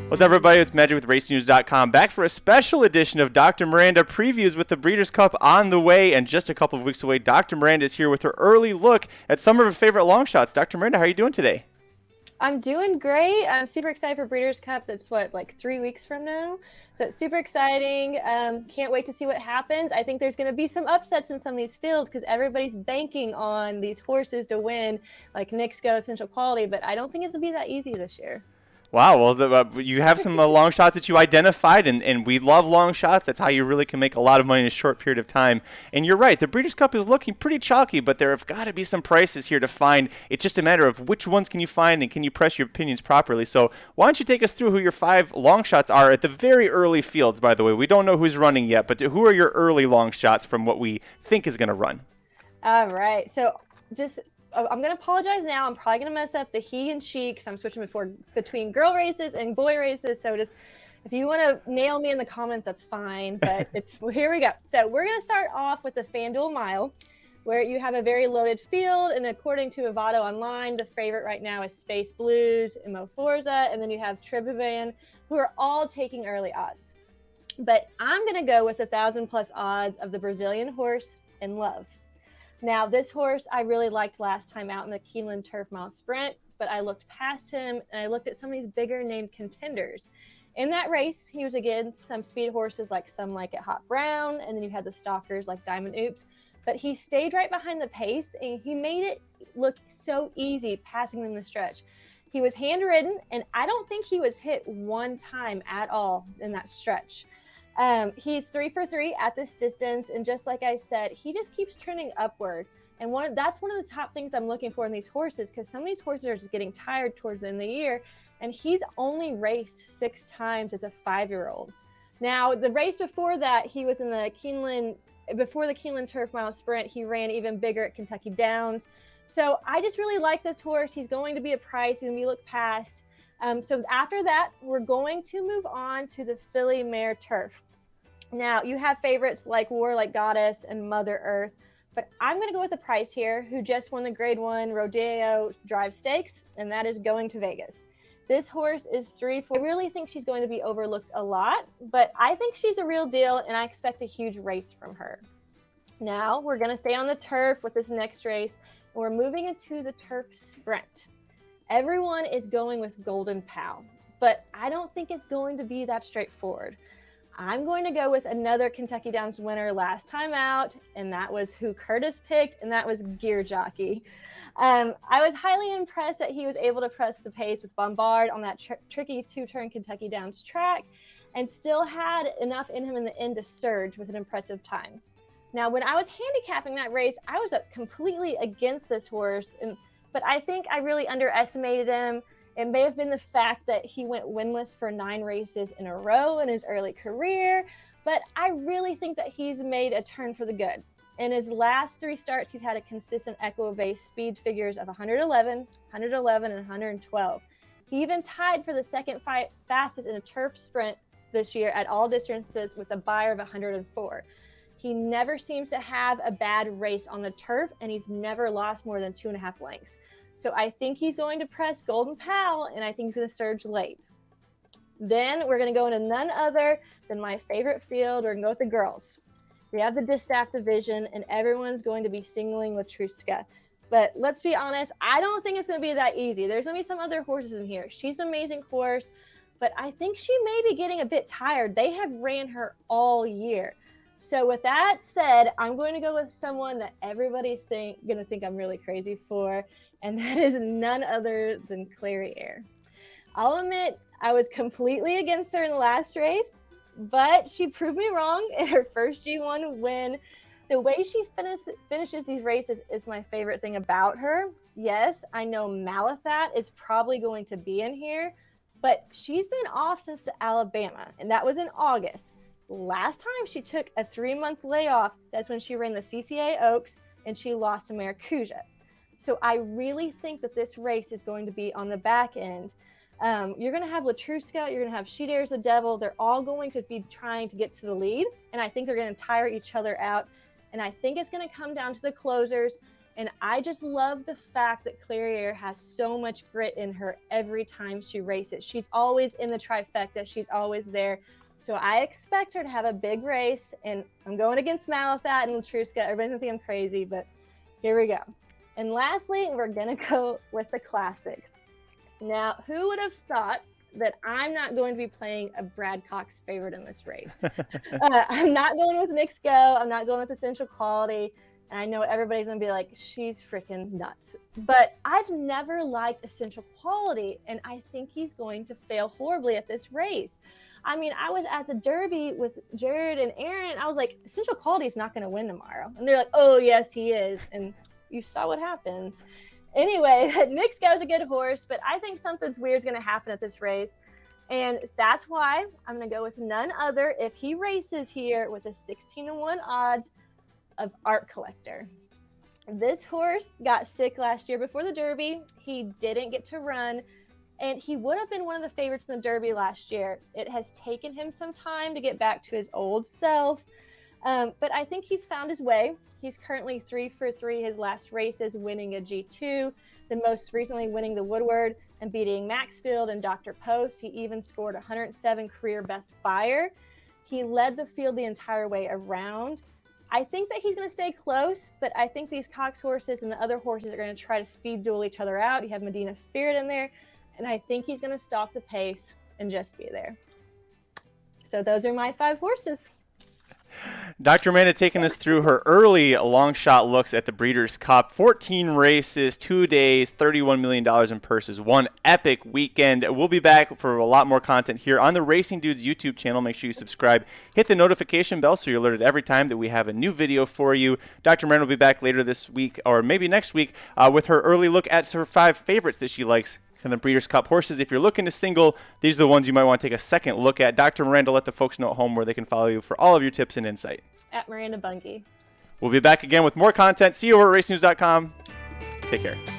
What's up, everybody? It's Magic with RaceNews.com, back for a special edition of Dr. Miranda previews with the Breeders' Cup on the way and just a couple of weeks away. Dr. Miranda is here with her early look at some of her favorite long shots. Dr. Miranda, how are you doing today? I'm doing great. I'm super excited for Breeders' Cup. That's like 3 weeks from now. So it's super exciting. Can't wait to see what happens. I think there's going to be some upsets in some of these fields because everybody's banking on these horses to win, like Nick's Go Essential Quality, but I don't think it's going to be that easy this year. Wow, well, you have some long shots that you identified, and we love long shots. That's how you really can make a lot of money in a short period of time. And you're right, the Breeders' Cup is looking pretty chalky, but there have got to be some prices here to find. It's just a matter of which ones can you find and can you press your opinions properly. So why don't you take us through who your 5 long shots are at the very early fields, by the way. We don't know who's running yet, but who are your early long shots from what we think is going to run? All right, so I'm going to apologize now. I'm probably going to mess up the he and she because I'm switching between girl races and boy races. So just if you want to nail me in the comments, that's fine. But here we go. So we're going to start off with the FanDuel Mile, where you have a very loaded field. And according to Avado Online, the favorite right now is Space Blues and Mo Forza. And then you have Tribuvan, who are all taking early odds. But I'm going to go with 1,000+ odds of the Brazilian horse In Love. Now, this horse I really liked last time out in the Keeneland Turf Mile Sprint, but I looked past him and I looked at some of these bigger named contenders. In that race, he was against some speed horses like Some Like It Hot Brown, and then you had the stalkers like Diamond Oops, but he stayed right behind the pace and he made it look so easy passing them the stretch. He was hand-ridden, and I don't think he was hit one time at all in that stretch. He's 3 for 3 at this distance, and just like I said, he just keeps trending upward. And that's one of the top things I'm looking for in these horses, because some of these horses are just getting tired towards the end of the year, and he's only raced 6 times as a 5-year-old. Now, the race before that, he was in the before the Keeneland Turf Mile Sprint, he ran even bigger at Kentucky Downs. So I just really like this horse. He's going to be a price, he's going to be looked past. So after that, we're going to move on to the Filly Mare Turf. Now, you have favorites like Warlike Goddess and Mother Earth, but I'm going to go with a price here who just won the Grade 1 Rodeo Drive Stakes, and that is Going to Vegas. This horse is 3 for. I really think she's going to be overlooked a lot, but I think she's a real deal, and I expect a huge race from her. Now, we're going to stay on the turf with this next race, and we're moving into the Turf Sprint. Everyone is going with Golden Pal, but I don't think it's going to be that straightforward. I'm going to go with another Kentucky Downs winner last time out, and that was who Curtis picked, and that was Gear Jockey. I was highly impressed that he was able to press the pace with Bombard on that tricky 2-turn Kentucky Downs track and still had enough in him in the end to surge with an impressive time. Now, when I was handicapping that race, I was completely against this horse, but I think I really underestimated him. It may have been the fact that he went winless for 9 races in a row in his early career, but I really think that he's made a turn for the good. In his last 3 starts, he's had a consistent Equibase speed figures of 111, 111, and 112. He even tied for the second fastest in a turf sprint this year at all distances with a Beyer of 104. He never seems to have a bad race on the turf, and he's never lost more than 2.5 lengths. So I think he's going to press Golden Pal, and I think he's going to surge late. Then we're going to go into none other than my favorite field. We're going to go with the girls. We have the Distaff division, and everyone's going to be singling Latruska. But let's be honest, I don't think it's going to be that easy. There's going to be some other horses in here. She's an amazing horse, but I think she may be getting a bit tired. They have ran her all year. So with that said, I'm going to go with someone that everybody's going to think I'm really crazy for, and that is none other than Clairiere. I'll admit I was completely against her in the last race, but she proved me wrong in her first G1 win. The way she finishes these races is my favorite thing about her. Yes, I know Malathat is probably going to be in here, but she's been off since the Alabama, and that was in August. Last time she took a 3-month layoff, that's when she ran the CCA Oaks, and she lost to Maracuja. So I really think that this race is going to be on the back end. You're going to have Latruska, you're going to have She Dares the Devil. They're all going to be trying to get to the lead, and I think they're going to tire each other out. And I think it's going to come down to the closers. And I just love the fact that Clairiere has so much grit in her every time she races. She's always in the trifecta. She's always there. So I expect her to have a big race. And I'm going against Malathat and Latruska. Everybody's going to think I'm crazy, but here we go. And lastly, we're going to go with the classic. Now, who would have thought that I'm not going to be playing a Brad Cox favorite in this race? I'm not going with Mixed Go. I'm not going with Essential Quality. And I know everybody's going to be like, she's freaking nuts. But I've never liked Essential Quality, and I think he's going to fail horribly at this race. I mean, I was at the Derby with Jared and Aaron. I was like, Essential Quality is not going to win tomorrow. And they're like, oh, yes, he is. And you saw what happens. Anyway, Mixed Go is a good horse, but I think something's weird is going to happen at this race. And that's why I'm going to go with none other, if he races here, with a 16-1 odds of Art Collector. This horse got sick last year before the Derby. He didn't get to run, and he would have been one of the favorites in the Derby last year. It has taken him some time to get back to his old self, but I think he's found his way. He's currently 3 for 3 his last races, winning a G2, the most recently winning the Woodward and beating Maxfield and Dr. Post. He even scored 107 career best fire. He led the field the entire way around. I think that he's going to stay close, but I think these Cox horses and the other horses are going to try to speed duel each other out. You have Medina Spirit in there, and I think he's going to stalk the pace and just be there. So those are my 5 horses. Dr. Miranda taking us through her early long shot looks at the Breeders' Cup. 14 races, 2 days, $31 million in purses. One epic weekend. We'll be back for a lot more content here on the Racing Dudes YouTube channel. Make sure you subscribe. Hit the notification bell so you're alerted every time that we have a new video for you. Dr. Miranda will be back later this week, or maybe next week, with her early look at her 5 favorites that she likes in the Breeders' Cup horses. If you're looking to single, these are the ones you might want to take a second look at. Dr. Miranda, let the folks know at home where they can follow you for all of your tips and insight. At Miranda Bunge. We'll be back again with more content. See you over at racenews.com. Take care.